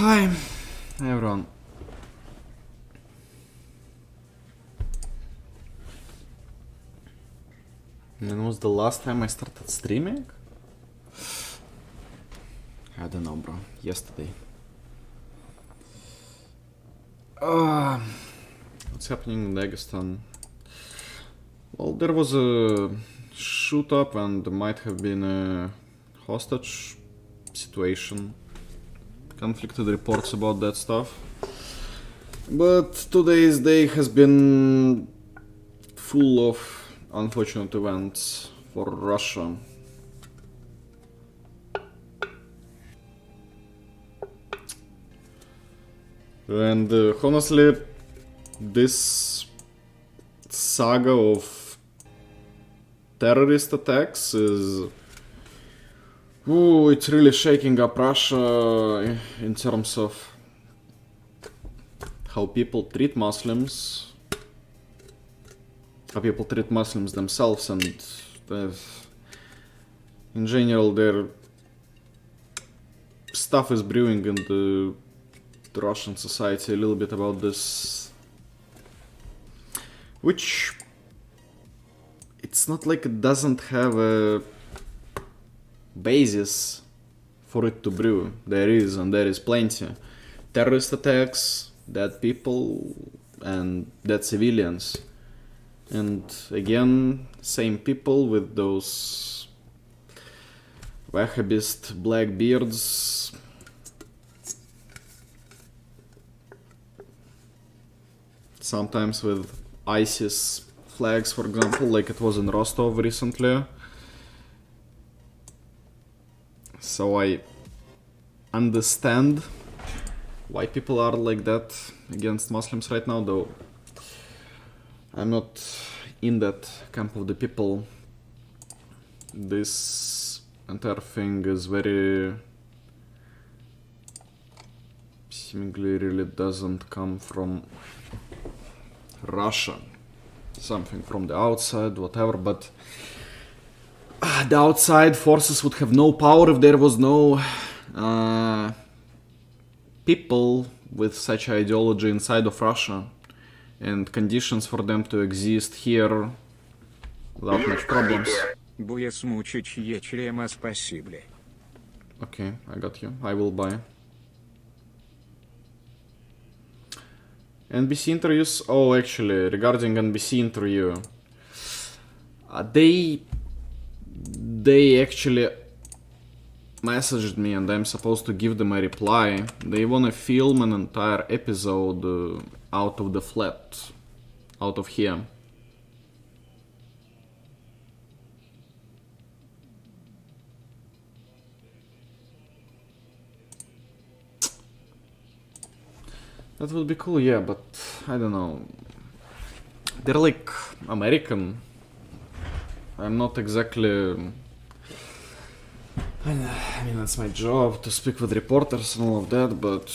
Hi, everyone. When was the last time I started streaming? I don't know, bro. Yesterday. What's happening in Dagestan? Well, there was a shoot up and might have been a hostage situation. Conflicted reports about that stuff. But today's day has been full of unfortunate events for Russia. And honestly, this saga of terrorist attacks is... Ooh, it's really shaking up Russia in terms of how people treat Muslims, how people treat Muslims themselves, and in general their stuff is brewing in the Russian society a little bit about this, which it's not like it doesn't have a basis for it to brew. There is, and there is plenty. Terrorist attacks, dead people, and dead civilians. And again, same people with those Wahhabist black beards. Sometimes with ISIS flags, for example, like it was in Rostov recently. So I understand why people are like that against Muslims right now, though I'm not in that camp of the people. This entire thing is very... seemingly really doesn't come from Russia. Something from the outside, whatever, but the outside forces would have no power if there was no people with such ideology inside of Russia and conditions for them to exist here without much problems. Okay, I got you. I will buy. NBC interviews? Oh, actually, regarding NBC interview, they actually messaged me and I'm supposed to give them a reply. They wanna film an entire episode out of the flat, out of here. That would be cool, yeah, but I don't know. They're like American. I'm not exactly. I mean, that's my job to speak with reporters and all of that, but.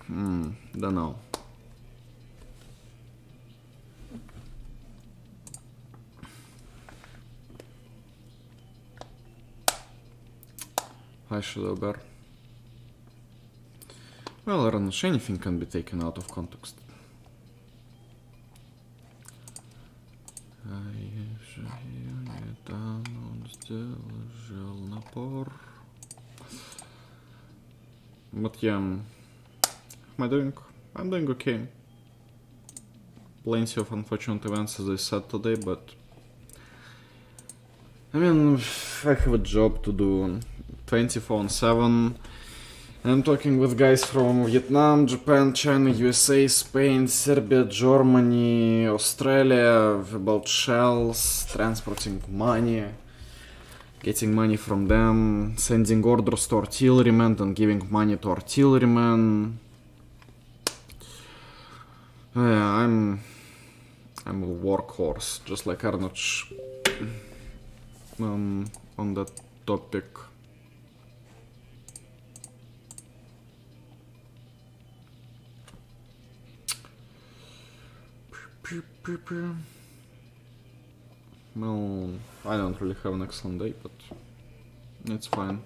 Don't know. Hi, Shadow Bear. Well, Aranush, anything can be taken out of context. But yeah, am I doing? I'm doing okay. Plenty of unfortunate events as I said today, but I mean, I have a job to do 24/7. I'm talking with guys from Vietnam, Japan, China, USA, Spain, Serbia, Germany, Australia about shells, transporting money, getting money from them, sending orders to artillerymen and giving money to artillerymen. Yeah, I'm a workhorse, just like Arnoch. On that topic. Well, I don't really have an excellent day, but it's fine.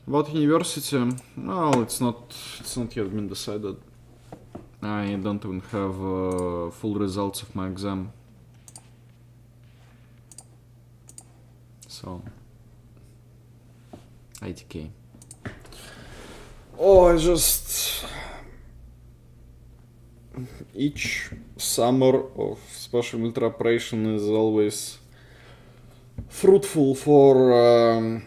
About university, well, it's not yet been decided. I don't even have full results of my exam. So, ITK. Oh, I just... Each summer of special military operation is always fruitful for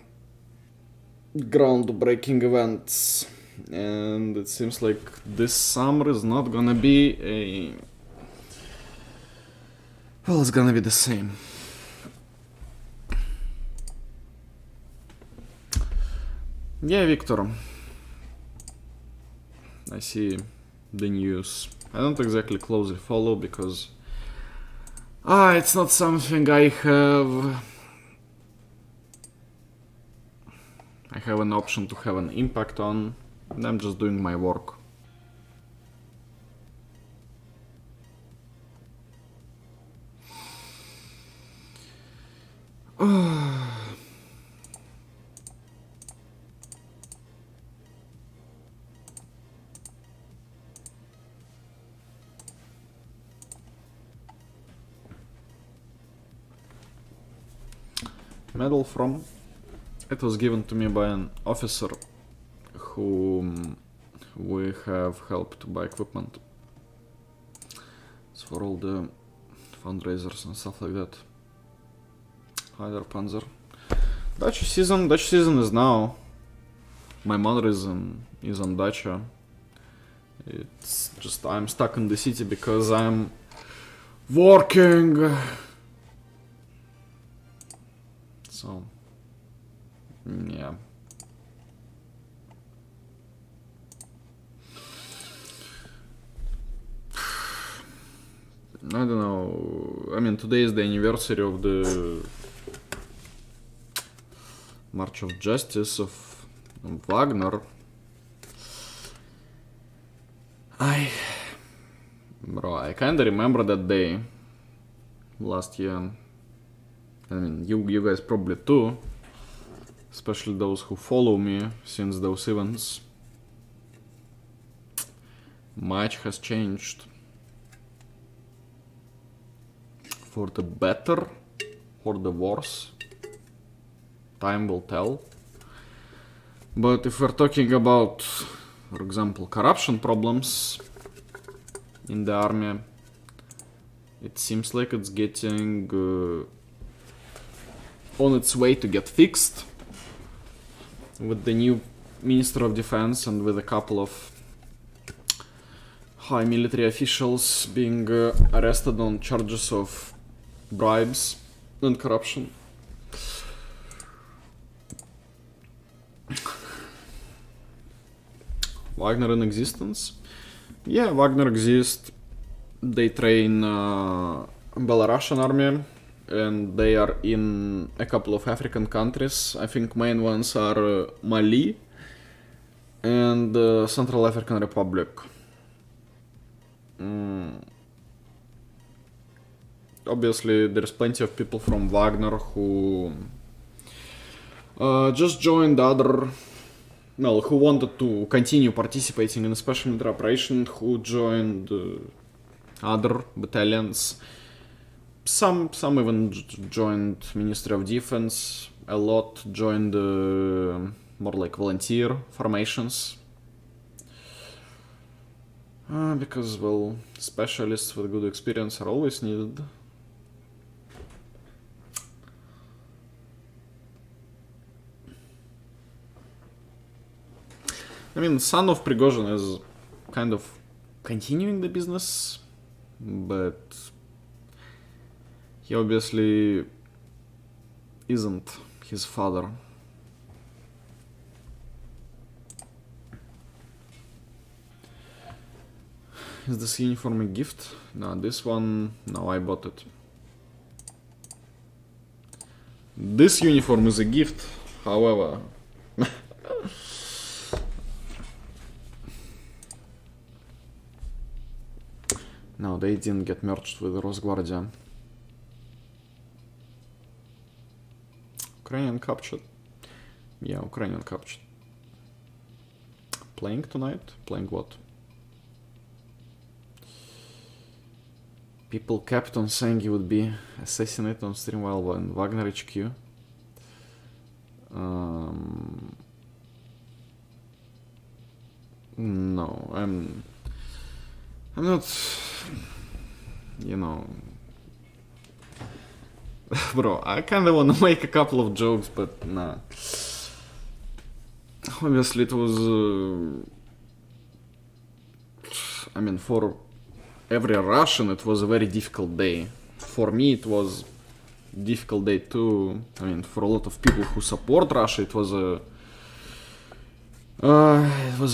groundbreaking events, and it seems like this summer is not gonna be a... Well, it's gonna be the same. Yeah, Victor. I see the news. I don't exactly closely follow because it's not something I have an option to have an impact on, and I'm just doing my work. Medal from... It was given to me by an officer whom we have helped buy equipment. It's for all the fundraisers and stuff like that. Hi there, Panzer. Dacia season is now. My mother is on Dacia. It's just I'm stuck in the city because I'm working. So, yeah. I don't know. I mean, today is the anniversary of the March of Justice of Wagner. I kinda remember that day last year. I mean, you guys probably too, especially those who follow me since those events. Much has changed. For the better or the worse, time will tell. But if we're talking about for example, corruption problems in the army. It seems like it's getting on its way to get fixed with the new Minister of Defense and with a couple of high military officials being arrested on charges of bribes and corruption. Wagner in existence? Yeah, Wagner exists. They train Belarusian army, and they are in a couple of African countries. I think main ones are Mali and Central African Republic. Obviously, there's plenty of people from Wagner who just joined other, well, who wanted to continue participating in a special military operation, who joined other battalions. Some even joined Ministry of Defense. A lot joined more like volunteer formations. Because, well, specialists with good experience are always needed. I mean, son of Prigozhin is kind of continuing the business, but he obviously isn't his father. Is this uniform a gift? No, this one, no, I bought it. This uniform is a gift, however. No, they didn't get merged with Rosguardia. Ukrainian captured. Yeah, Ukrainian captured. Playing tonight? Playing what? People kept on saying he would be assassinated on stream while in Wagner HQ. No, I'm not, you know, bro, I kinda wanna make a couple of jokes, but nah. Obviously it was, I mean, for every Russian it was a very difficult day. For me it was a difficult day too. I mean, for a lot of people who support Russia it was a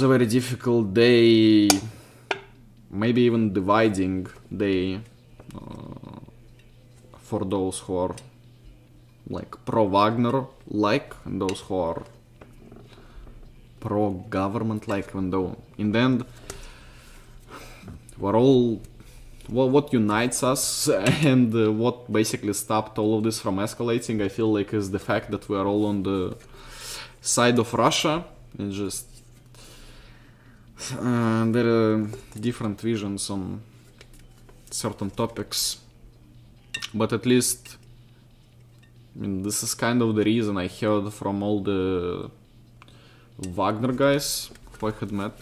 very difficult day. Maybe even dividing day for those who are like pro-Wagner and those who are pro-government even though in the end we're all, well, what unites us and what basically stopped all of this from escalating, I feel like, is the fact that we are all on the side of Russia. It's just there are different visions on certain topics, but at least, I mean, this is kind of the reason I heard from all the Wagner guys who I had met,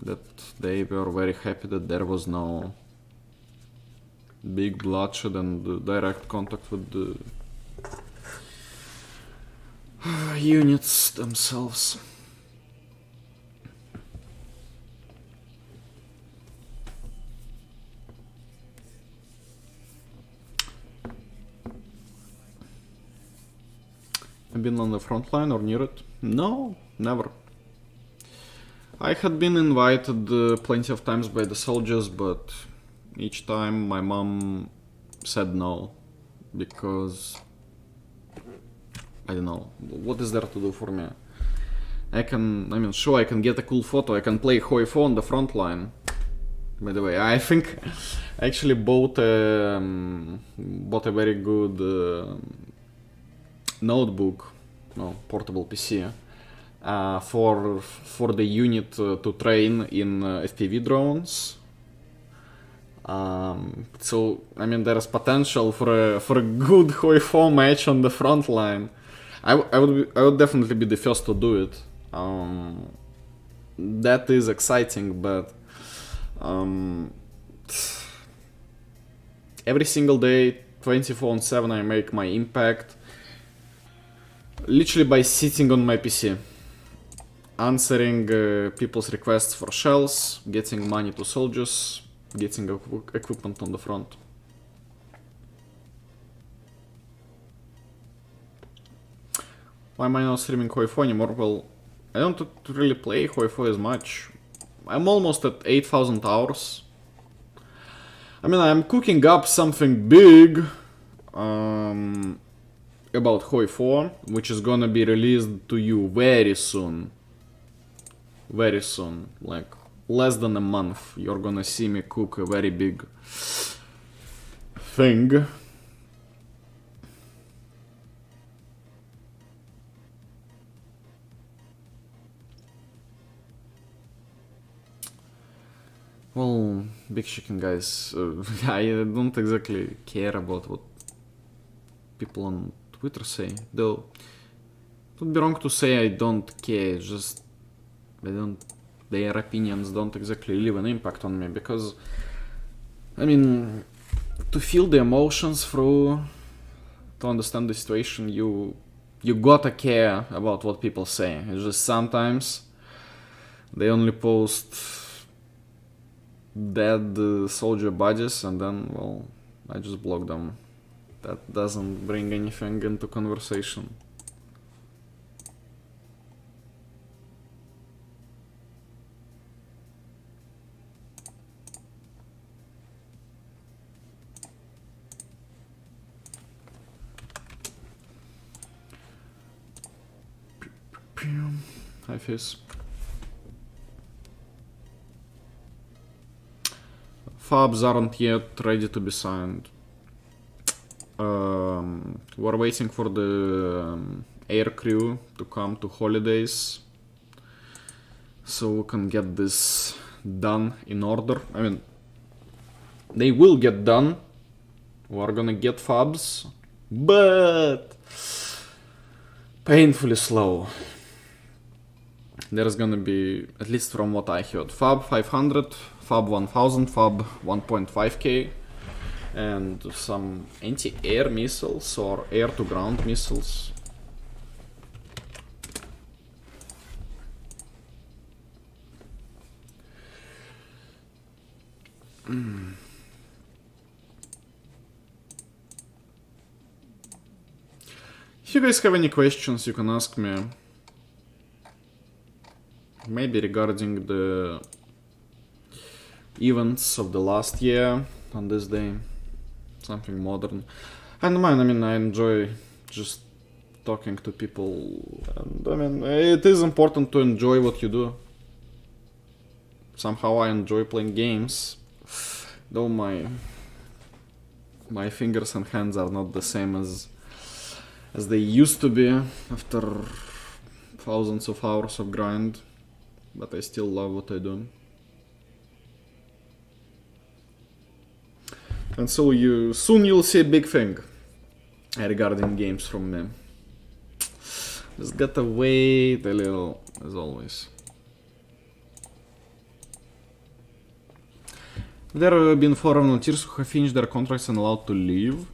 that they were very happy that there was no big bloodshed and direct contact with the units themselves. I've been on the front line or near it? No, never. I had been invited plenty of times by the soldiers, but each time my mom said no, because I don't know, what is there to do for me? I mean, sure, I can get a cool photo, I can play Hoi-Fo on the front line. By the way, I think I actually bought a very good notebook, no, portable PC, for the unit to train in FPV drones. So, I mean, there is potential for a good Hoi-Fo match on the front line. I would definitely be the first to do it. That is exciting, but every single day, 24/7, I make my impact literally by sitting on my PC, answering people's requests for shells, getting money to soldiers, getting equipment on the front. Why am I not streaming Hoi 4 anymore? Well, I don't really play Hoi 4 as much. I'm almost at 8,000 hours. I mean, I'm cooking up something big about Hoi 4, which is gonna be released to you very soon. Very soon, like less than a month, you're gonna see me cook a very big thing. Well, big chicken guys, I don't exactly care about what people on Twitter say, though it would be wrong to say I don't care, just their opinions don't exactly leave an impact on me, because I mean, to feel the emotions through, to understand the situation, you gotta care about what people say. It's just sometimes they only post dead soldier bodies, and then, well, I just block them. That doesn't bring anything into conversation. Hi, Fizz. Fabs aren't yet ready to be signed. We're waiting for the air crew to come to holidays, so we can get this done in order. I mean, they will get done. We're gonna get Fabs, but painfully slow. There's gonna be, at least from what I heard, Fab 500, Fab 1000, Fab 1.5k, and some anti-air missiles or air-to-ground missiles. If you guys have any questions, you can ask me. Maybe regarding the events of the last year on this day. Something modern. And man, I mean, I enjoy just talking to people. And I mean, it is important to enjoy what you do. Somehow I enjoy playing games. Though my fingers and hands are not the same as they used to be after thousands of hours of grind. But I still love what I do. And so soon you'll see a big thing regarding games from me. Just gotta wait a little, as always. There have been 4 volunteers who have finished their contracts and allowed to leave.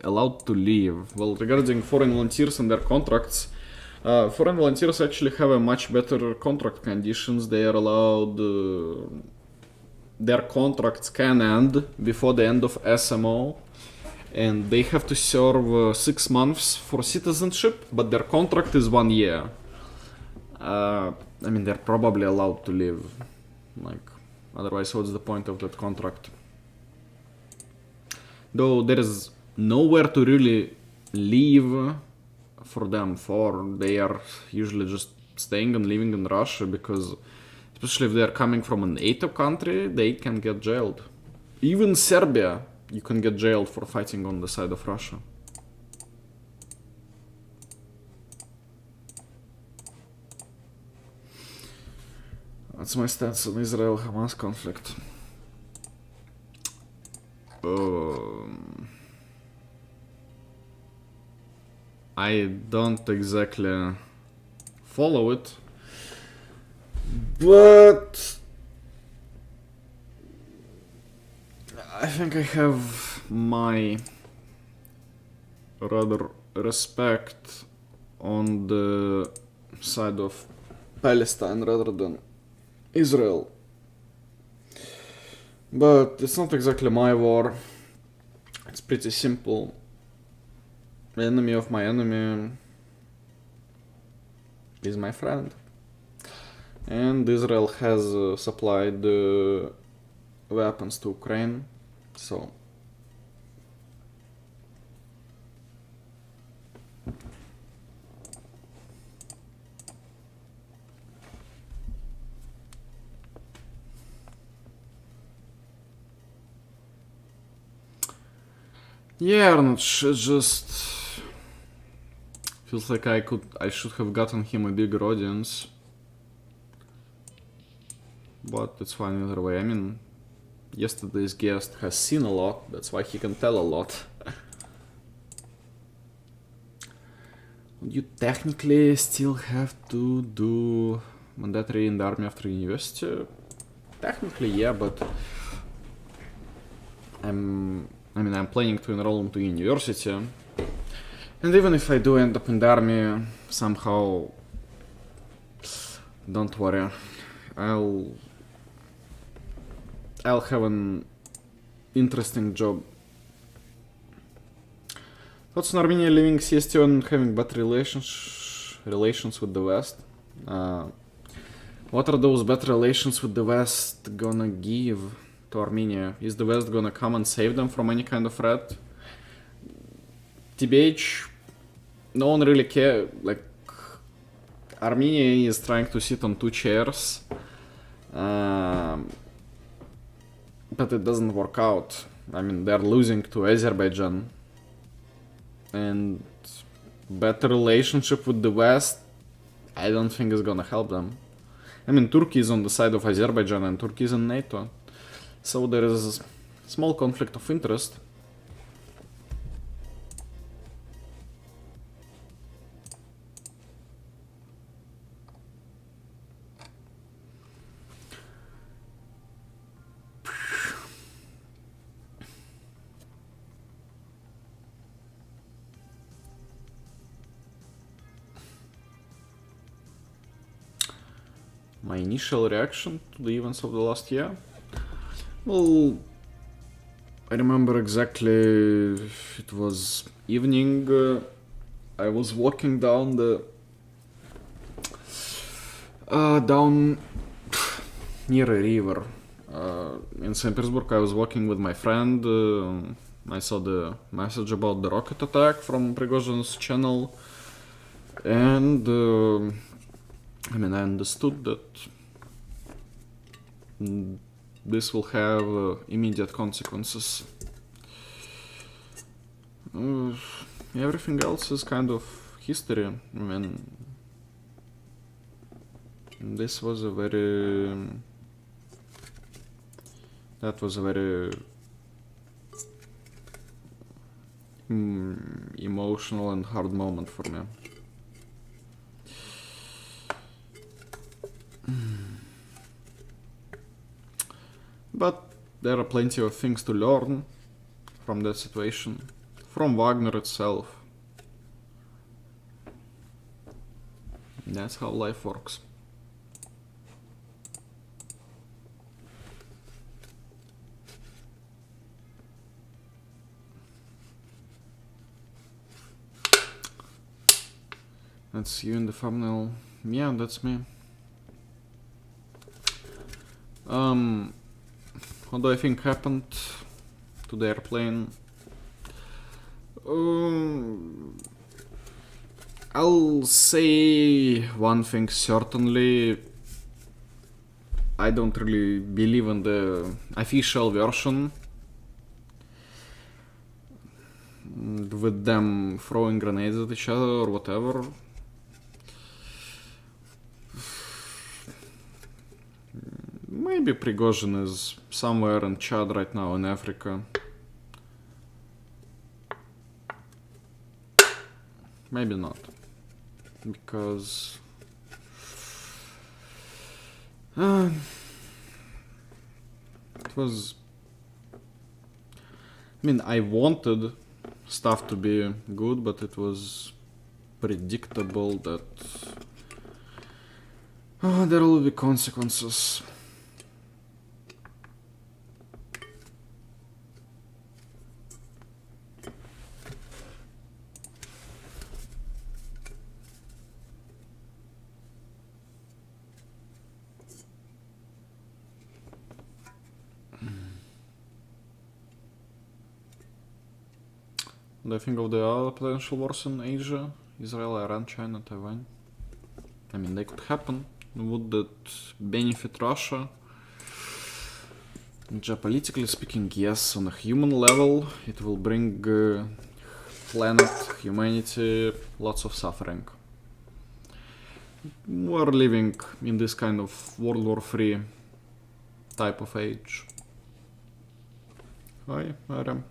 Allowed to leave. Well, regarding foreign volunteers and their contracts, foreign volunteers actually have a much better contract conditions. They are allowed, their contracts can end before the end of SMO, and they have to serve 6 months for citizenship, but their contract is 1 year. I mean, they're probably allowed to leave. Like, otherwise, what's the point of that contract? Though there is nowhere to really leave for them, for they are usually just staying and living in Russia, because especially if they are coming from an NATO country, they can get jailed. Even Serbia, you can get jailed for fighting on the side of Russia. That's my stance on Israel-Hamas conflict. I don't exactly follow it, but I think I have my rather respect on the side of Palestine rather than Israel. But it's not exactly my war. It's pretty simple. The enemy of my enemy is my friend. And Israel has supplied weapons to Ukraine, so yeah, Arnold just feels like I should have gotten him a bigger audience, but it's fine either way. I mean, yesterday's guest has seen a lot, that's why he can tell a lot. You technically still have to do mandatory in the army after university. Technically, yeah, but I'm planning to enroll into university, and even if I do end up in the army somehow, don't worry, I'll have an interesting job. Thoughts on Armenia leaving CSTO and having better relations with the West? What are those better relations with the West gonna give to Armenia? Is the West gonna come and save them from any kind of threat? TBH, no one really cares. Like, Armenia is trying to sit on two chairs, but it doesn't work out. I mean, they're losing to Azerbaijan, and better relationship with the West, I don't think is gonna help them. I mean, Turkey is on the side of Azerbaijan and Turkey is in NATO, so there is a small conflict of interest. My initial reaction to the events of the last year? Well, I remember exactly, it was evening, I was walking down down near a river in St. Petersburg. I was walking with my friend, I saw the message about the rocket attack from Prigozhin's channel, and I understood that this will have immediate consequences. Everything else is kind of history. I mean, this was a very... That was a very emotional and hard moment for me. But there are plenty of things to learn from that situation, from Wagner itself. That's how life works. That's you in the thumbnail. Yeah, that's me. What do I think happened to the airplane? I'll say one thing certainly. I don't really believe in the official version with them throwing grenades at each other or whatever. Maybe Prigozhin is somewhere in Chad right now in Africa. maybe not. Because it was... I mean, I wanted stuff to be good, but it was predictable that there will be consequences. What do I think of the other potential wars in Asia? Israel, Iran, China, Taiwan. I mean, they could happen. Would that benefit Russia? Geopolitically speaking, yes. On a human level, it will bring planet, humanity, lots of suffering. We're living in this kind of World War III type of age. Hi, Aram.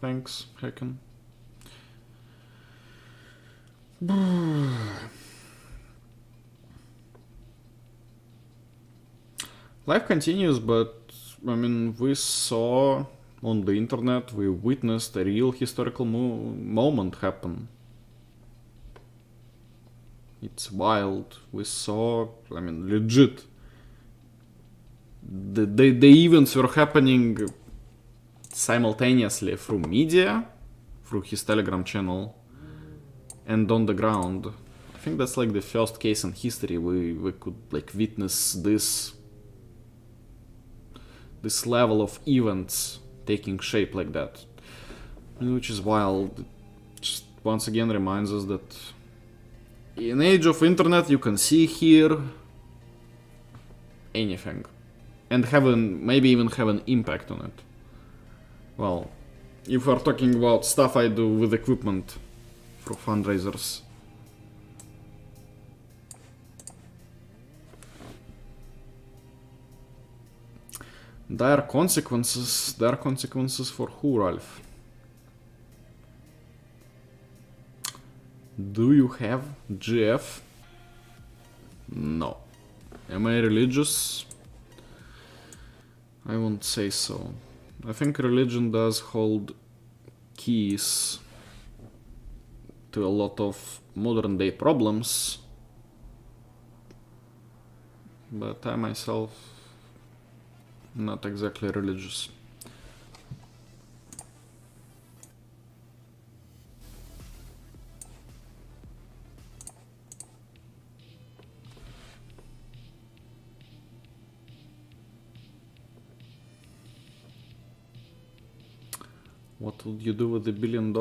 Thanks, Hacken. Life continues, but I mean, we saw on the internet, we witnessed a real historical moment happen. It's wild. We saw, I mean, legit. The events were happening simultaneously through media, through his Telegram channel, and on the ground. I think that's like the first case in history we could like witness this level of events taking shape like that, which is wild. It just once again reminds us that in age of internet you can see, hear anything and maybe even have an impact on it. Well, if we're talking about stuff I do with equipment for fundraisers. Dire consequences for who, Ralph? Do you have GF? No. Am I religious? I won't say so. I think religion does hold keys to a lot of modern day problems, but I myself not exactly religious. What would you do with $1 billion?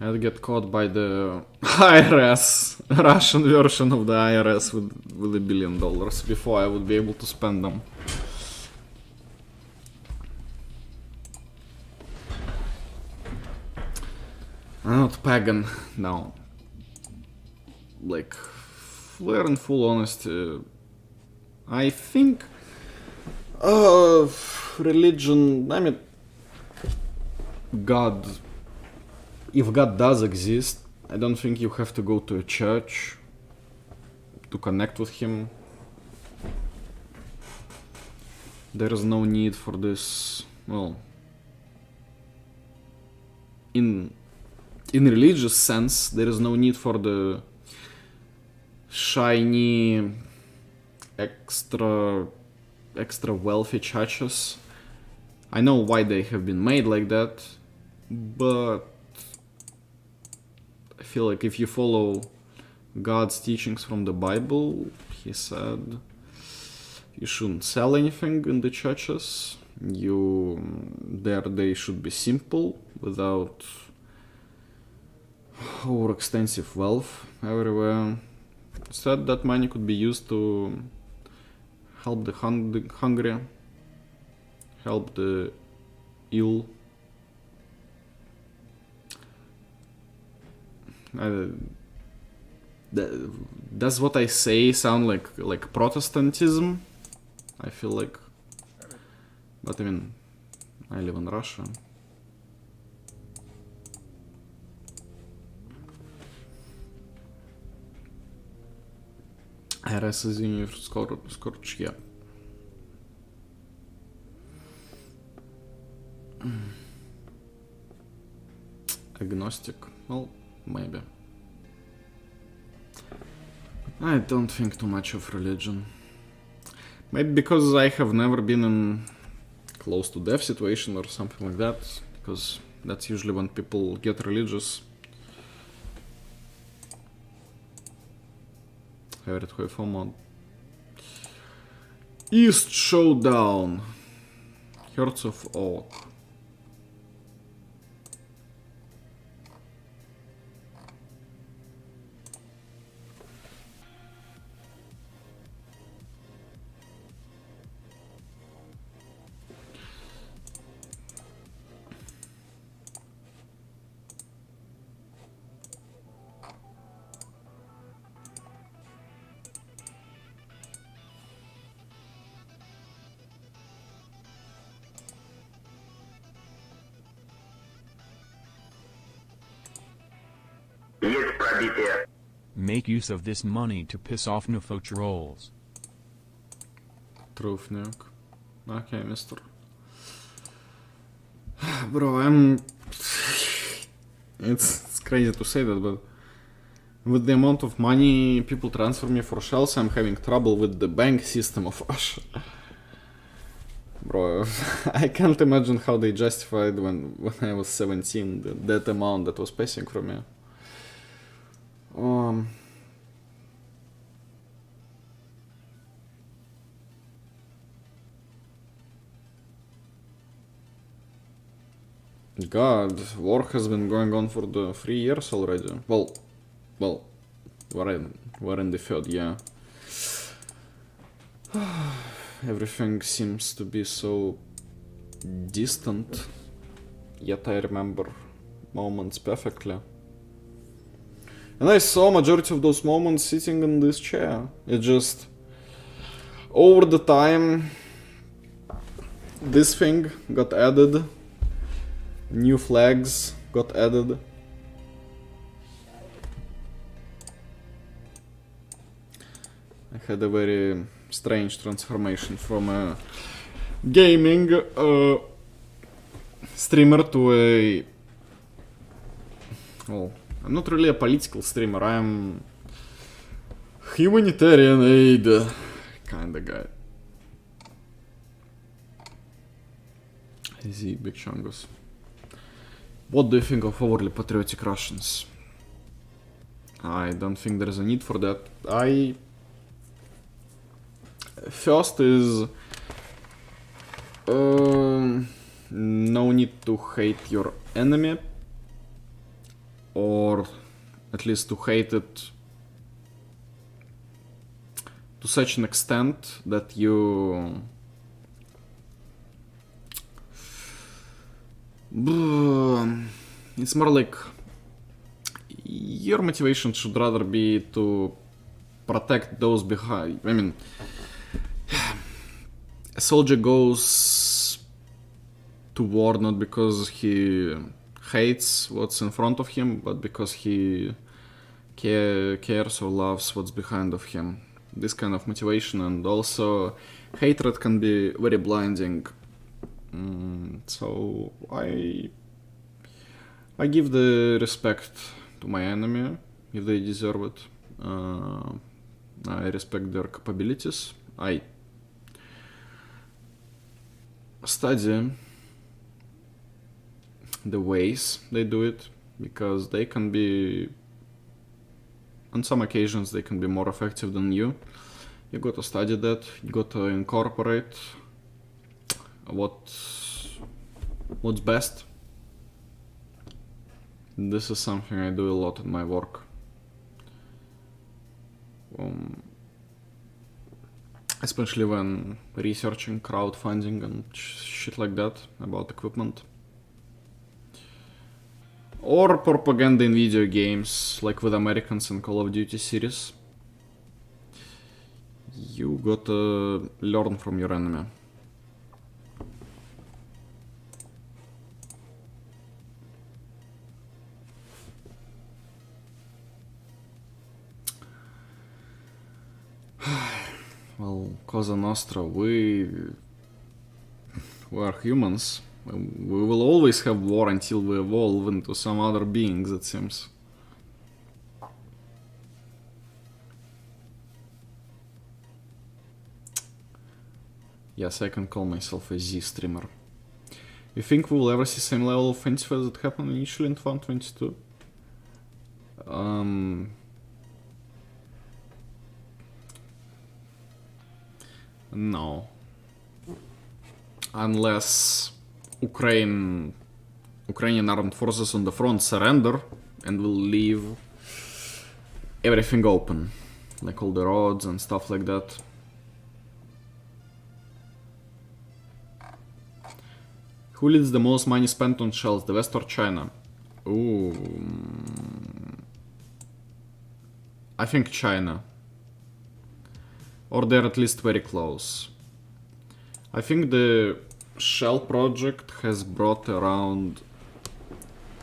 I'd get caught by the IRS, Russian version of the IRS with $1 billion before I would be able to spend them. I'm not pagan, no. Like, we're in full honesty. I think religion, I mean, God, if God does exist, I don't think you have to go to a church to connect with him. There is no need for this, well, in religious sense, there is no need for the shiny, extra wealthy churches. I know why they have been made like that, but I feel like if you follow God's teachings from the Bible, he said you shouldn't sell anything in the churches. They should be simple, without overextensive wealth everywhere. Said that money could be used to help the hungry, help the ill. Does what I say sound like Protestantism? I feel like, but I mean, I live in Russia. РС, извини, скоро чья. Agnostic? Well, maybe. I don't think too much of religion. Maybe because I have never been in close to death situation or something like that, because that's usually when people get religious. Favorite HFO mod. East Showdown. Hearts of Oak. Make use of this money to piss off Nufo trolls. Truth nuke. Okay, mister. Bro, It's crazy to say that, but with the amount of money people transfer me for shells, I'm having trouble with the bank system of Russia. Bro, I can't imagine how they justified when I was 17 that amount that was passing from me. God, war has been going on for the 3 years already. Well, we're in the third year. Everything seems to be so distant, yet I remember moments perfectly. And I saw majority of those moments sitting in this chair. It just, over the time, this thing got added, new flags got added. I had a very strange transformation from a gaming streamer to a... Well, I'm not really a political streamer, I'm humanitarian aid kinda guy. Easy, Big Chungus. What do you think of overly patriotic Russians? I don't think there's a need for that. First is... no need to hate your enemy. Or at least to hate it to such an extent that you... It's more like your motivation should rather be to protect those behind. I mean, a soldier goes to war not because he hates what's in front of him, but because he cares or loves what's behind of him. This kind of motivation, and also hatred can be very blinding. So I give the respect to my enemy if they deserve it. I respect their capabilities. I study the ways they do it, because they can be, on some occasions they can be more effective than you. You got to study that, you got to incorporate what's best. This is something I do a lot in my work. Especially when researching crowdfunding and shit like that about equipment. Or propaganda in video games, like with Americans in Call of Duty series. You gotta learn from your enemy. Well, Cosa Nostra, we are humans. We will always have war until we evolve into some other beings, it seems. Yes, I can call myself a Z streamer. You think we will ever see same level of fantasy as it happened initially in 2022? No. Unless Ukrainian armed forces on the front surrender and will leave everything open, like all the roads and stuff like that. Who leads the most money spent on shells, the West or China? Ooh, I think China. Or they're at least very close. I think the Shell project has brought around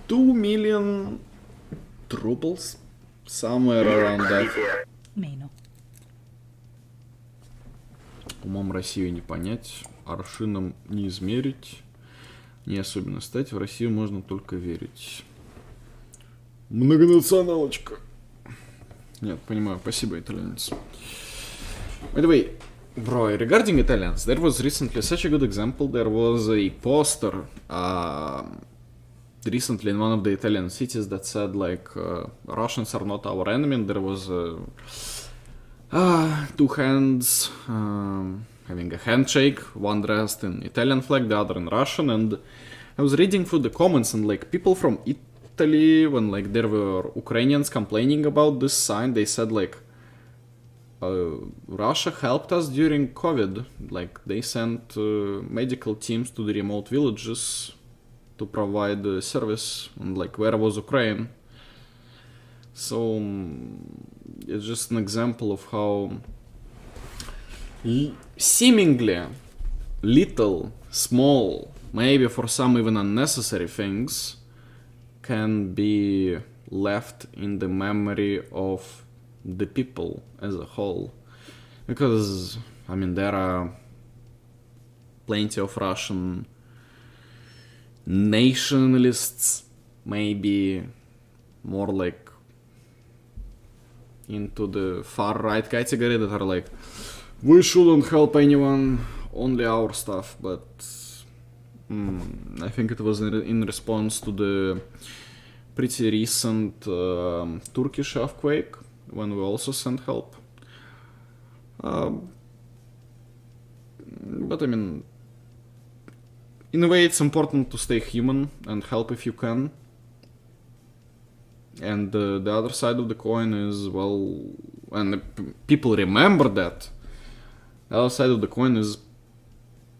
2 million rubles, somewhere around that. Meno. Умом Россию не понять, аршином не измерить, не особенно стать, в Россию можно только верить. Многонационалочка. Нет, понимаю, спасибо, итальянец. By the way, bro, regarding Italians, there was recently such a good example. There was a poster recently in one of the Italian cities that said like Russians are not our enemy, and there was two hands having a handshake, one dressed in Italian flag, the other in Russian, and I was reading through the comments and like people from Italy, when like there were Ukrainians complaining about this sign, they said like Russia helped us during COVID. Like they sent medical teams to the remote villages to provide service, and like where was Ukraine? So it's just an example of how seemingly little, small, maybe for some even unnecessary things can be left in the memory of the people as a whole. Because, I mean, there are plenty of Russian nationalists, maybe more like into the far right category, that are like, we shouldn't help anyone, only our stuff. But I think it was in response to the pretty recent Turkish earthquake, when we also sent help. But I mean, in a way it's important to stay human and help if you can. And the other side of the coin is, well, and people remember that, the other side of the coin is,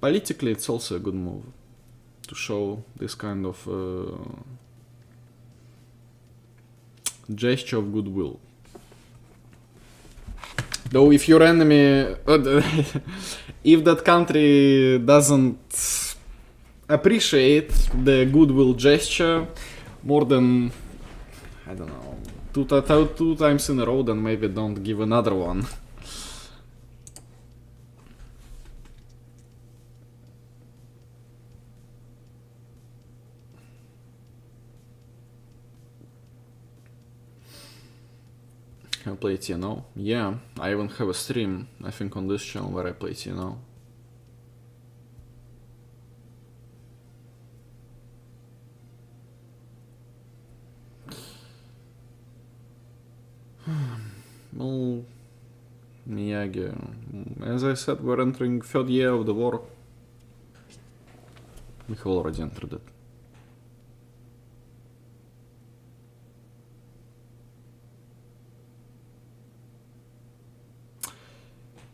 politically it's also a good move to show this kind of gesture of goodwill. Though if your enemy, if that country doesn't appreciate the goodwill gesture more than, I don't know, two times in a row, then maybe don't give another one. I play TNO? Yeah, I even have a stream, I think, on this channel where I play TNO. Well, Miyagi, as I said, we're entering third year of the war. We have already entered it.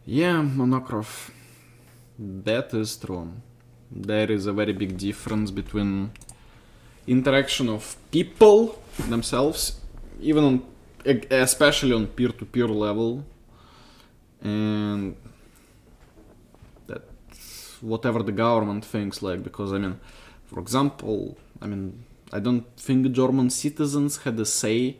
Yeah, Monokrov, that is true. There is a very big difference between interaction of people themselves, even on, especially on peer-to-peer level, and that whatever the government thinks, like, because I mean, for example, I don't think German citizens had a say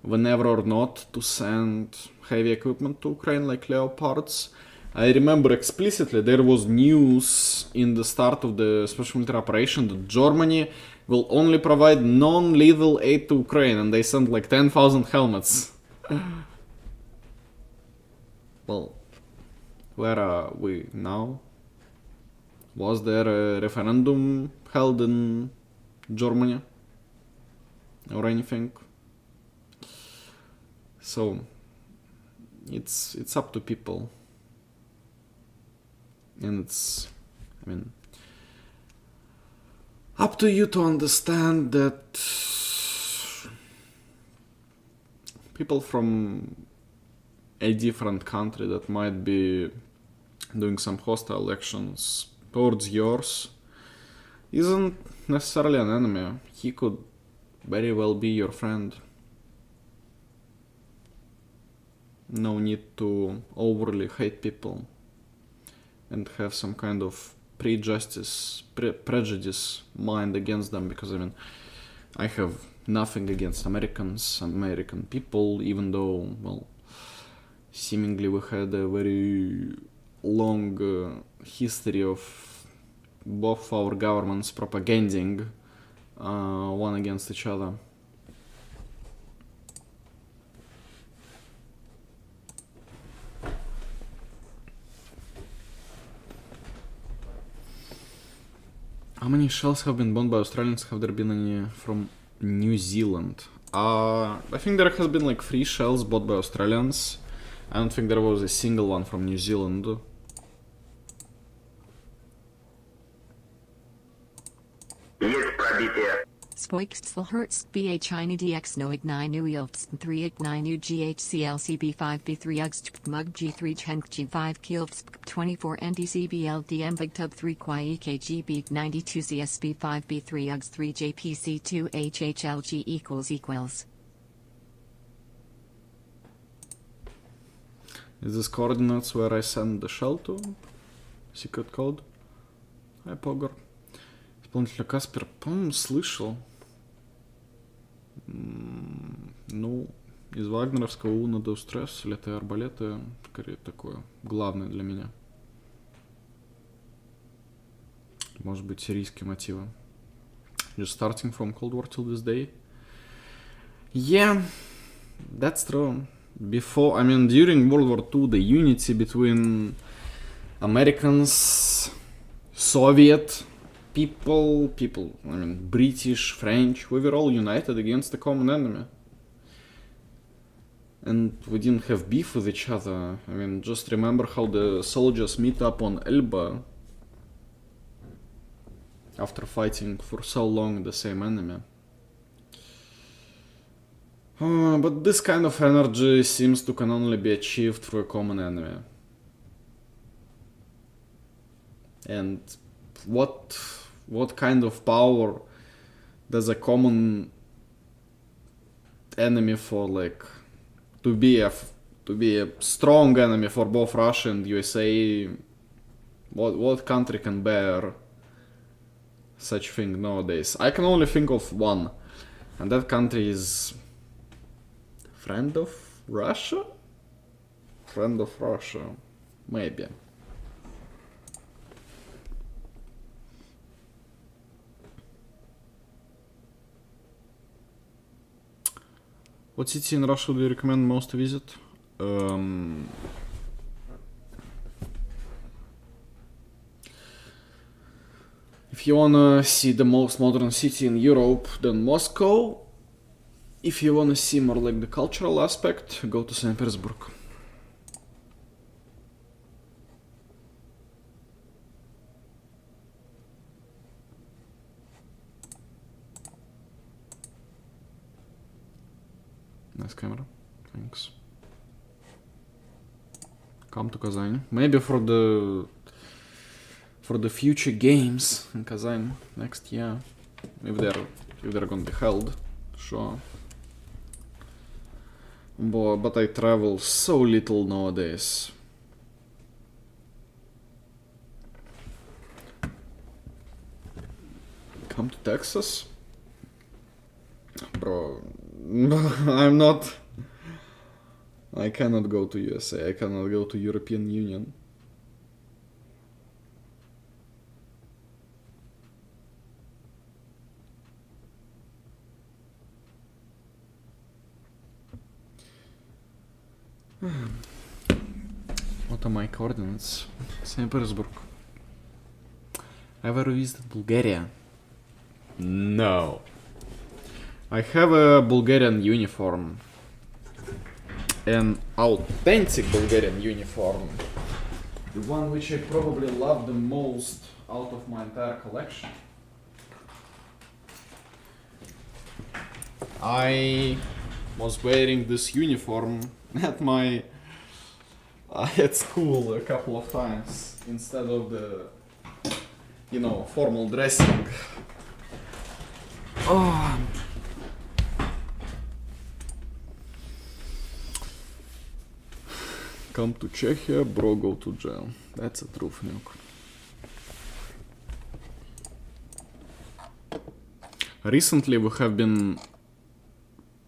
whenever or not to send heavy equipment to Ukraine, like Leopards. I remember explicitly there was news in the start of the special military operation that Germany will only provide non-lethal aid to Ukraine, and they sent like 10,000 helmets. Well, where are we now? Was there a referendum held in Germany or anything? So it's up to people, and it's, up to you to understand that people from a different country that might be doing some hostile actions towards yours isn't necessarily an enemy. He could very well be your friend. No need to overly hate people and have some kind of prejudice mind against them, because I have nothing against Americans, American people, even though, well, seemingly we had a very long history of both our governments propaganding one against each other. How many shells have been bombed by Australians? Have there been any from New Zealand? I think there has been like 3 shells bought by Australians. I don't think there was a single one from New Zealand. Spoikstvelhertz BA China DX Noig 9 U Yelps 389 UGHCLCB 5B3 UGST Mug G3 Chenk G5 Kielps 24 NDCBL DM Big Tub 3 Kwai EKG 92 CSB 5B3 UGS 3 JPC 2 HHLG equals. Is this coordinates where I send the shell to? Secret code? Hi, Pogor. Исполнитель Каспер, по-моему, слышал. Ну, из вагнеровского Уна до Стресс, лето и арбалеты, скорее такое главное для меня. Может быть, сирийские мотивы. Just starting from Cold War till this day. Yeah, that's true. Before, during World War II, the unity between Americans, Soviet people, British, French, we were all united against the common enemy. And we didn't have beef with each other. Just remember how the soldiers meet up on Elba after fighting for so long the same enemy. But this kind of energy seems to can only be achieved through a common enemy. And what kind of power does a common enemy for, like, to be a strong enemy for both Russia and USA? What country can bear such thing nowadays? I can only think of one, and that country is Friend of Russia? Friend of Russia. Maybe. What city in Russia do you recommend most to visit? If you wanna see the most modern city in Europe, then Moscow. If you wanna see more like the cultural aspect, go to St. Petersburg. Nice camera, thanks. Come to Kazan. Maybe for the future games in Kazan next year, if they're if they're gonna be held, sure. But I travel so little nowadays. Come to Texas? Bro, I'm not... I cannot go to USA, I cannot go to European Union. What are my coordinates? St. Petersburg. Ever visited Bulgaria? No. I have a Bulgarian uniform. An authentic Bulgarian uniform. The one which I probably love the most out of my entire collection. I was wearing this uniform at my at school a couple of times instead of the, you know, formal dressing. Oh. Come to Czechia, bro, go to jail. That's a truth, nuke. Recently we have been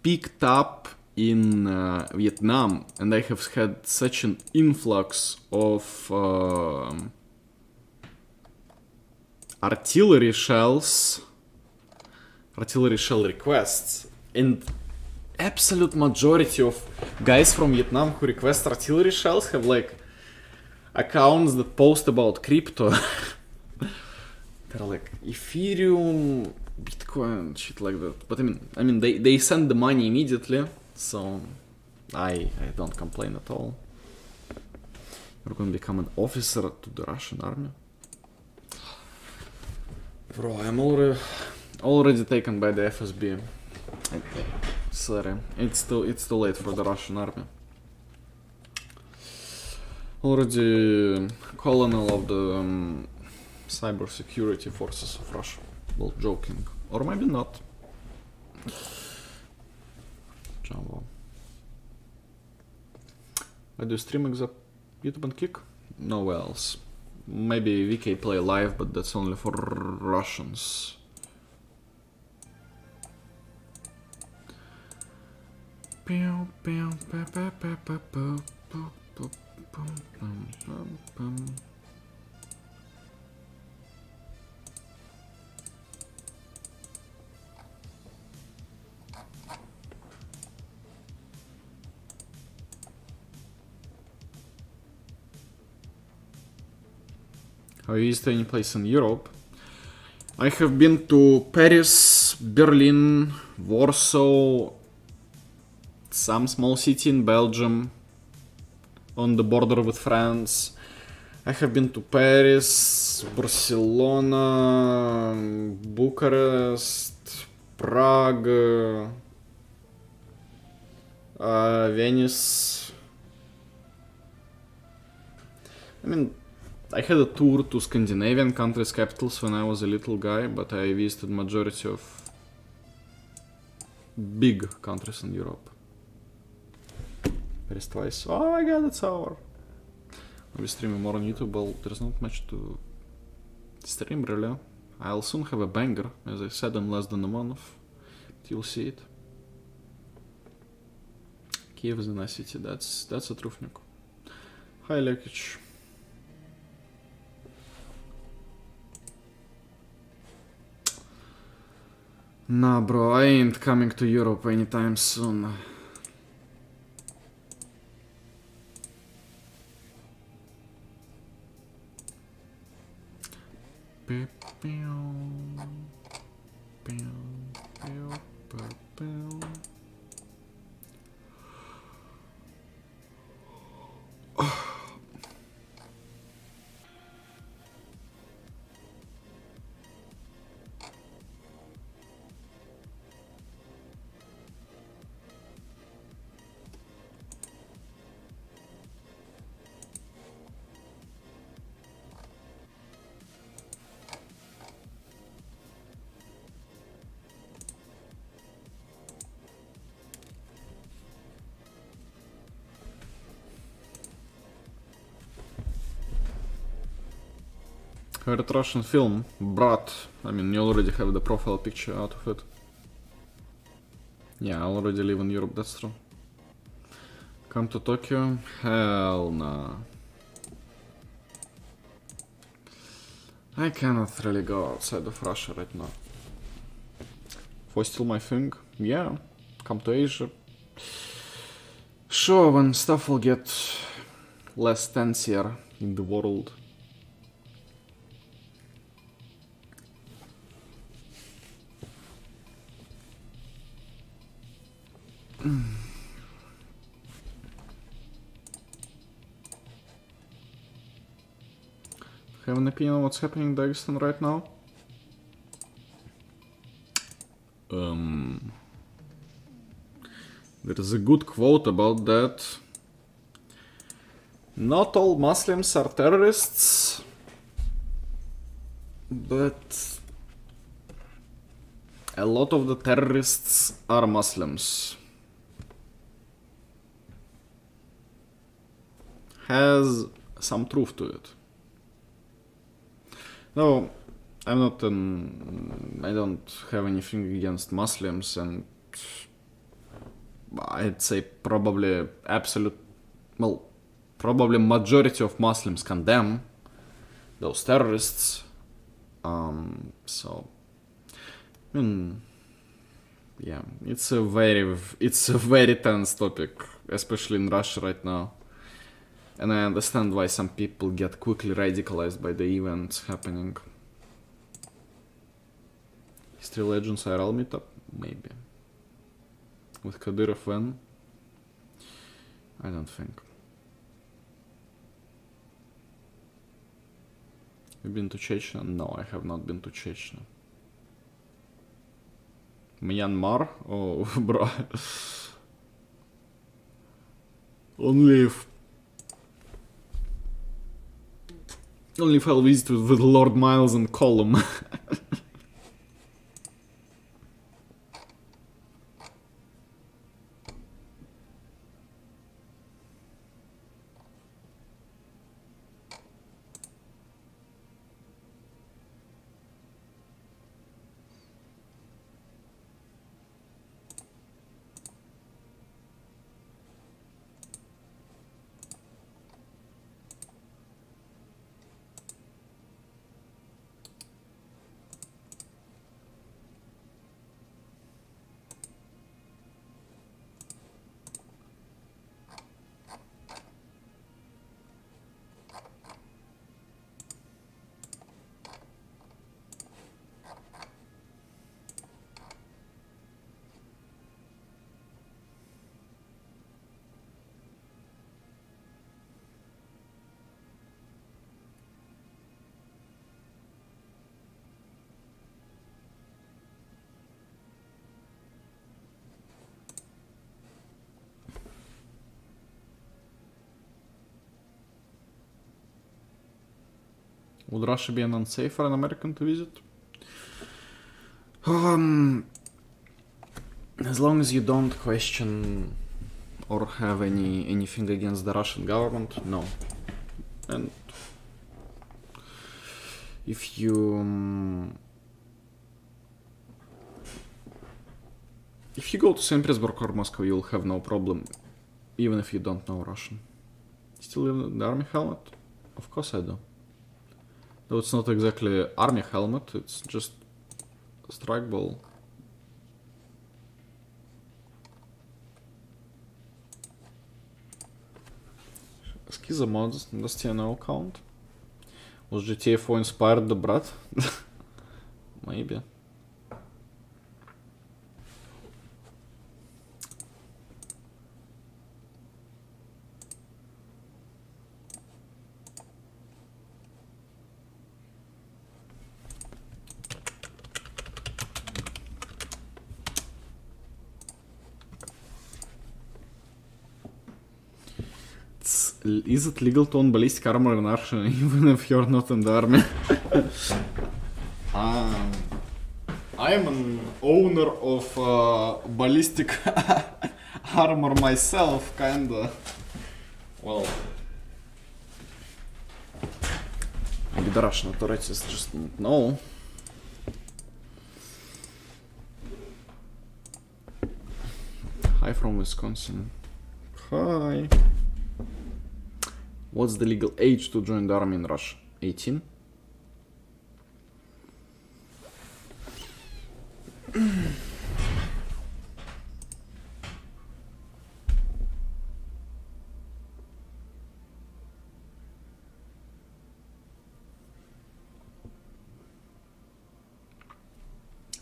picked up in Vietnam, and I have had such an influx of artillery shell requests, and absolute majority of guys from Vietnam who request artillery shells have like accounts that post about crypto. They're like Ethereum, Bitcoin, shit like that. But I mean they send the money immediately, so I don't complain at all. You're gonna become an officer to the Russian army. Bro, I'm already taken by the FSB. Sorry, it's too late for the Russian army. Already colonel of the cybersecurity forces of Russia. Well, joking, or maybe not. Jumbo. I do stream except YouTube and Kick? Nowhere else. Maybe VK play live, but that's only for Russians. Have you visited any place in Europe? I have been to Paris, Berlin, Warsaw, some small city in Belgium, on the border with France. I have been to Paris, Barcelona, Bucharest, Prague, Venice. I mean, I had a tour to Scandinavian countries' capitals when I was a little guy, but I visited majority of big countries in Europe. Paris twice. Oh my god, it's hour. I'll be streaming more on YouTube, but there's not much to stream really. I'll soon have a banger, as I said, in less than a month. You'll see it. Kiev is a nice city, that's a truth, nuke. Hi, Lekic. Nah, bro, I ain't coming to Europe anytime soon. Favorite Russian film? Brat. I mean, you already have the profile picture out of it. Yeah, I already live in Europe, that's true. Come to Tokyo? Hell nah. I cannot really go outside of Russia right now. For still my thing? Yeah. Come to Asia. Sure, when stuff will get less tense here in the world. Have an opinion on what's happening in Dagestan right now? There is a good quote about that. Not all Muslims are terrorists, but a lot of the terrorists are Muslims. Has some truth to it. No, I'm not I don't have anything against Muslims, and I'd say probably probably majority of Muslims condemn those terrorists. So, I mean, yeah, it's a very tense topic, especially in Russia right now. And I understand why some people get quickly radicalized by the events happening. History Legends IRL meetup? Maybe. With Kadyrov when? I don't think. You've been to Chechnya? No, I have not been to Chechnya. Myanmar? Oh, bro. Only if I'll visit with Lord Miles and Column. Would Russia be an unsafe for an American to visit? As long as you don't question or have anything against the Russian government, no. And if you go to St. Petersburg or Moscow, you'll have no problem, even if you don't know Russian. Still in the army helmet? Of course I do. Though it's not exactly army helmet, it's just a strike ball. Skiza mods, does TNL count? Was GTA 4 inspired the Brat? Maybe. Is it legal to own ballistic armor in Russia even if you're not in the army? I am an owner of ballistic armor myself, kinda. Well, Maybe the Russian authorities just don't know. Hi from Wisconsin. Hi. What's the legal age to join the army in Russia? 18?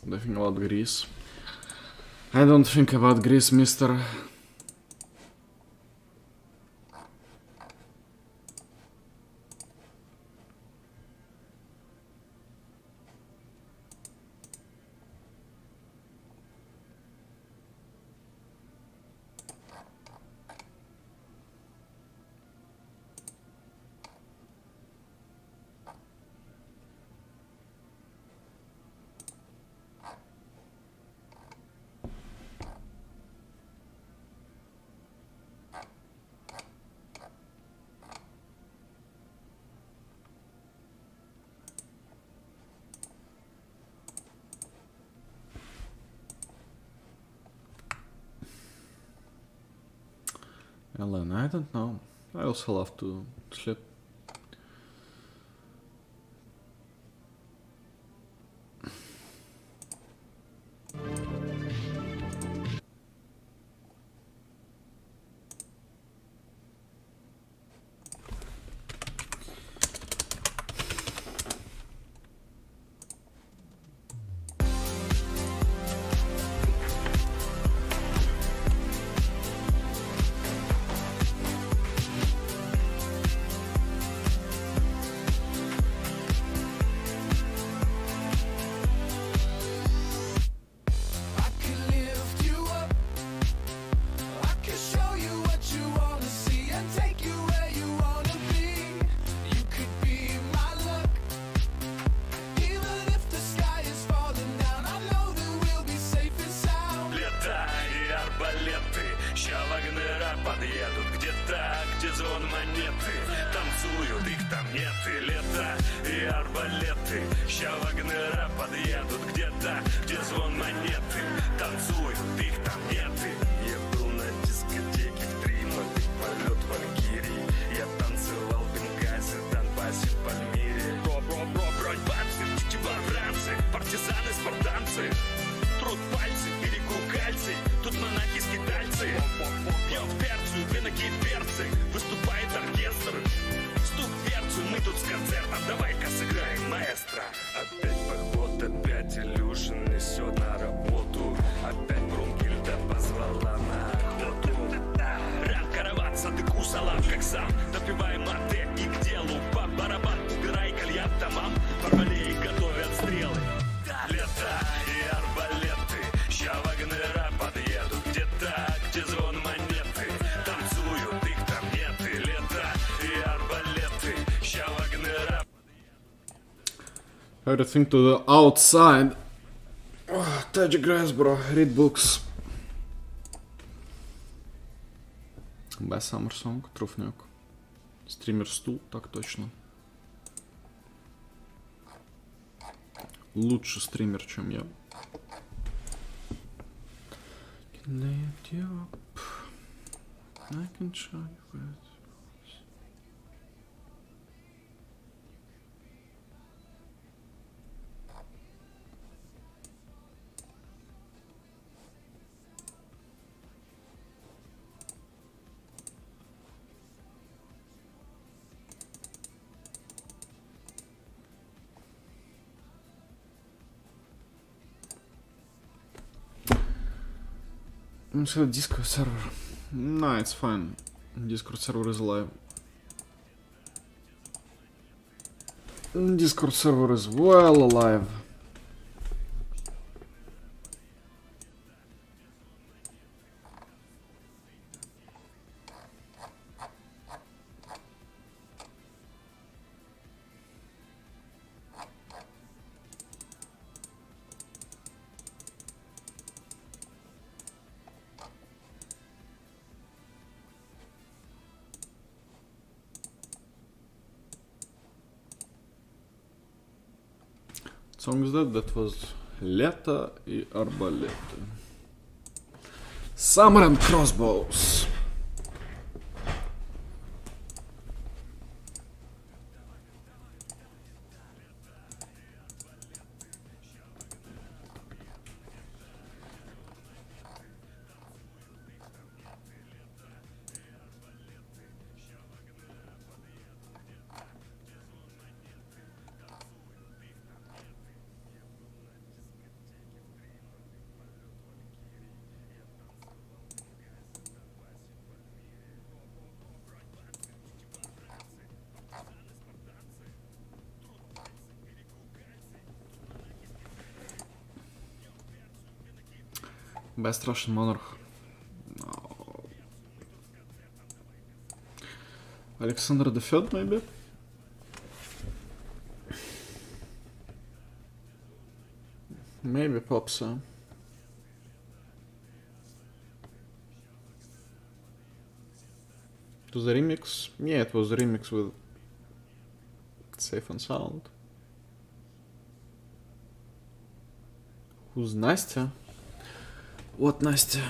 What do you think about Greece? I don't think about Greece, mister. Ellen, I don't know. I also love to sleep. Everything to the outside. Oh, Tajik grass, bro. Read books. Best Summer Song, Трufняк. Стример Стул, так точно. Лучше стример, чем я. Can lift you up. I can try with. So Discord server. No, it's fine. Discord server is alive. Discord server is well alive. song is that? That was Lето и Арбалеты. Summer and Crossbows. Best Russian monarch. No. Alexander the Third, maybe? Maybe Popsa. It was a remix? Yeah, it was a remix with Safe and Sound. Who's Nastya? What Nastya?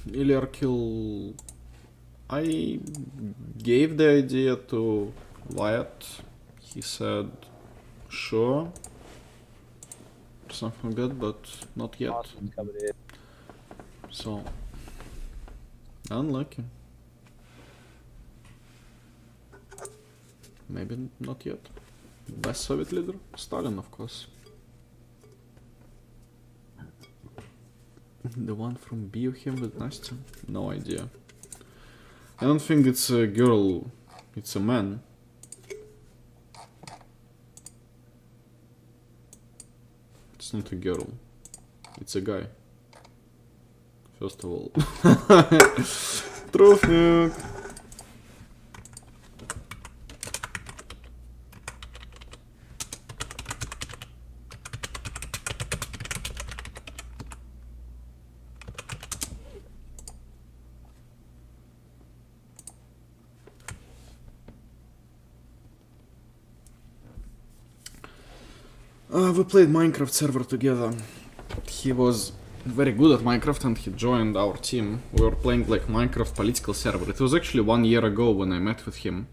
Ilyarkil, I gave the idea to Wyatt. He said, sure, something like that, but not yet. Awesome coming in. So, unlucky. Maybe not yet. Best Soviet leader? Stalin, of course. The one from Biohem with Nastya? No idea. I don't think it's a girl, it's a man. It's not a girl, it's a guy. First of all. Trufnik! We played Minecraft server together. He was very good at Minecraft and he joined our team. We were playing like Minecraft political server. It was actually 1 year ago when I met with him.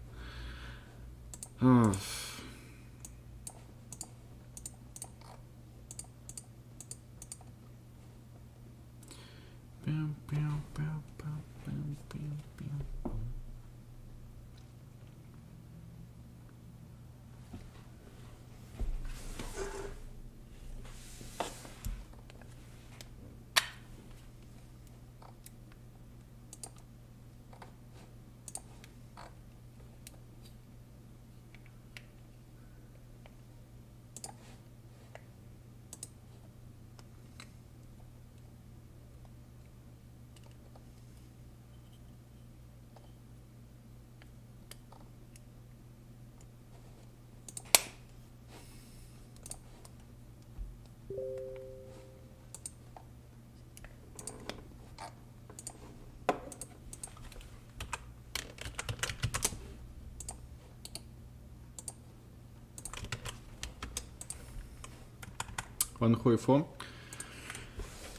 When Hoi4?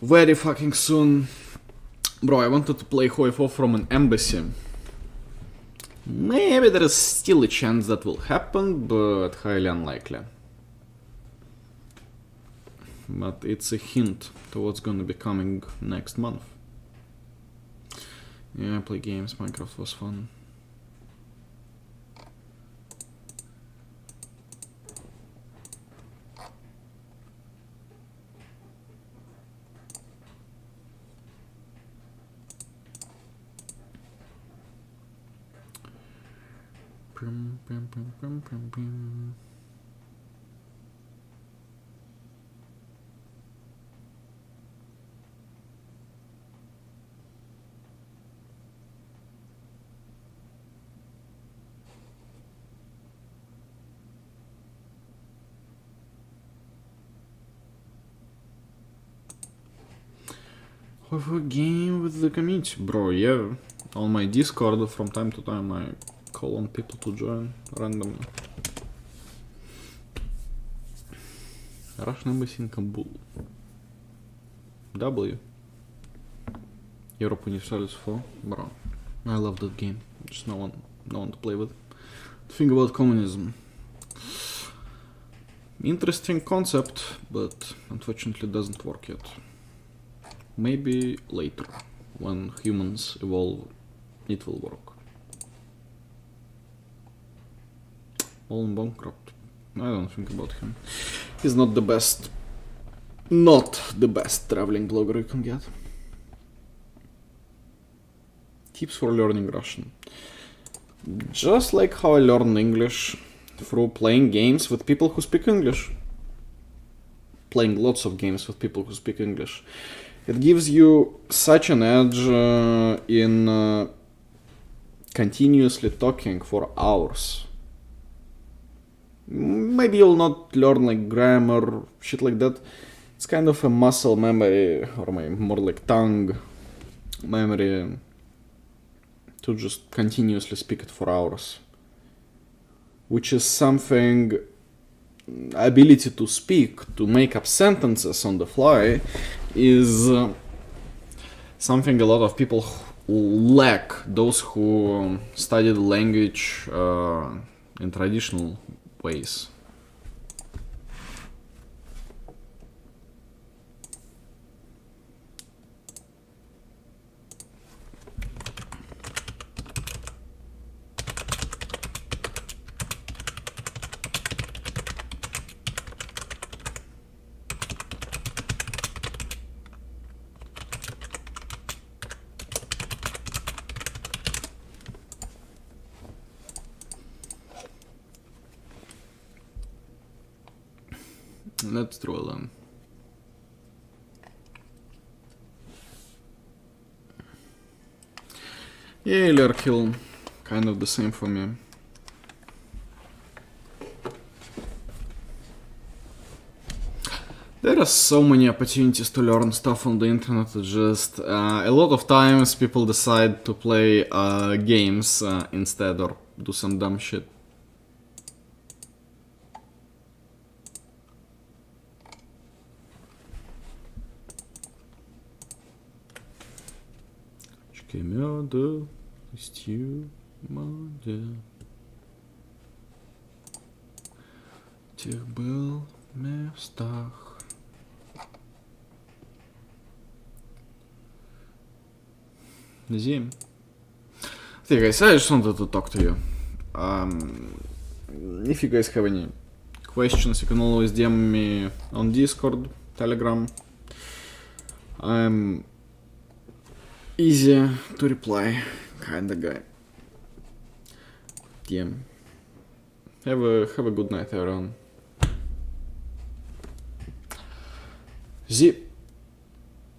Very fucking soon. Bro, I wanted to play Hoi4 from an embassy. Maybe there is still a chance that will happen, but highly unlikely. But it's a hint to what's gonna be coming next month. Yeah, I play games, Minecraft was fun. Of a game with the community, bro. Yeah, on my Discord from time to time I call on people to join randomly. Russian embassy in Kabul. W. Europe Universalis 4, bro. I love that game. Just no one to play with. Think about communism. Interesting concept, but unfortunately doesn't work yet. Maybe later, when humans evolve, it will work. Alan Bancroft. I don't think about him. He's not the best. Not the best traveling blogger you can get. Tips for learning Russian. Just like how I learned English through playing games with people who speak English. Playing lots of games with people who speak English. It gives you such an edge in continuously talking for hours. Maybe you'll not learn like grammar, shit like that. It's kind of a muscle memory, or more like tongue memory, to just continuously speak it for hours. Which is something, ability to speak, to make up sentences on the fly, is something a lot of people lack. Those who study the language in traditional ways. Let's draw a line. Yeah, Lerkill, kind of the same for me. There are so many opportunities to learn stuff on the internet. Just a lot of times people decide to play games instead, or do some dumb shit. Мёда, стью, моде. В тех был местах. Zim. Okay guys, I just wanted to talk to you. If you guys have any questions, you can always DM me on Discord, Telegram. I'm easy to reply kinda guy. DM. Have a good night, everyone. Z.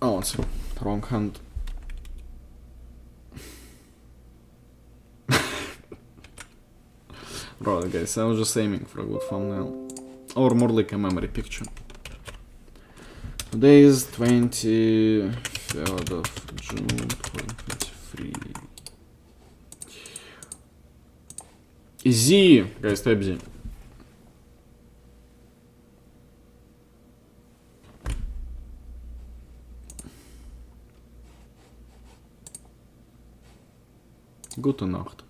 Oh, it's wrong hand. Right, guys, I was just aiming for a good thumbnail. Or more like a memory picture. Today is 23rd of June 2023. Z! Guys, type Z. Gute Nacht.